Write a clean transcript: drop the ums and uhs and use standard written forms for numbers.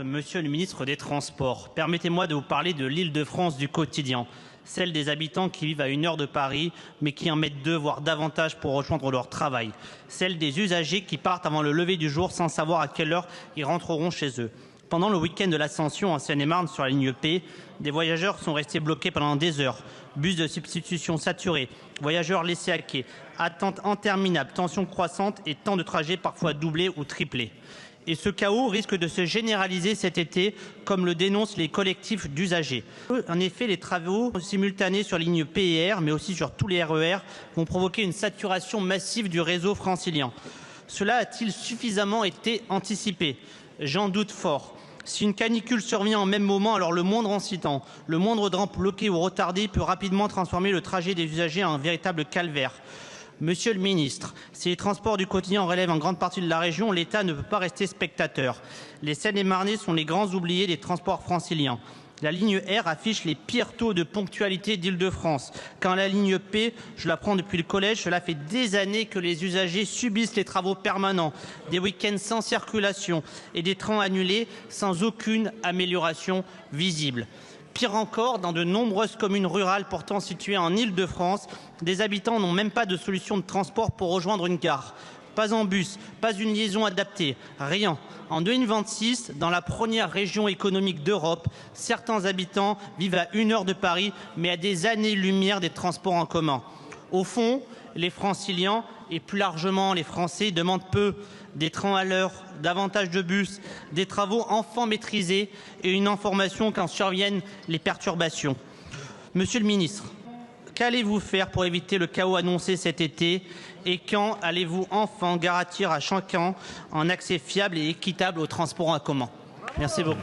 Monsieur le ministre des Transports, permettez-moi de vous parler de l'Île-de-France du quotidien, celle des habitants qui vivent à 1 heure de Paris, mais qui en mettent 2, voire davantage pour rejoindre leur travail, celle des usagers qui partent avant le lever du jour sans savoir à quelle heure ils rentreront chez eux. Pendant le week-end de l'Ascension en Seine-et-Marne sur la ligne P, des voyageurs sont restés bloqués pendant des heures. Bus de substitution saturés, voyageurs laissés à quai, attente interminable, tension croissante et temps de trajet parfois doublés ou triplés. Et ce chaos risque de se généraliser cet été, comme le dénoncent les collectifs d'usagers. En effet, les travaux simultanés sur la ligne P et R, mais aussi sur tous les RER, vont provoquer une saturation massive du réseau francilien. Cela a-t-il suffisamment été anticipé? J'en doute fort. Si une canicule survient en même moment, alors le moindre incident, le moindre drame bloqué ou retardé peut rapidement transformer le trajet des usagers en un véritable calvaire. Monsieur le ministre, si les transports du quotidien relèvent en grande partie de la région, l'État ne peut pas rester spectateur. Les Seine-et-Marnais sont les grands oubliés des transports franciliens. La ligne R affiche les pires taux de ponctualité d'Île-de-France. Quand la ligne P, je la prends depuis le collège, cela fait des années que les usagers subissent les travaux permanents, des week-ends sans circulation et des trains annulés sans aucune amélioration visible. Pire encore, dans de nombreuses communes rurales pourtant situées en Île-de-France, des habitants n'ont même pas de solution de transport pour rejoindre une gare. Pas en bus, pas une liaison adaptée, rien. En 2026, dans la première région économique d'Europe, certains habitants vivent à 1 heure de Paris, mais à des années-lumière des transports en commun. Au fond, les Franciliens et plus largement les Français demandent peu: des trains à l'heure, davantage de bus, des travaux enfin maîtrisés et une information quand surviennent les perturbations. Monsieur le ministre, qu'allez-vous faire pour éviter le chaos annoncé cet été et quand allez-vous enfin garantir à chacun un accès fiable et équitable aux transports en commun? Merci beaucoup.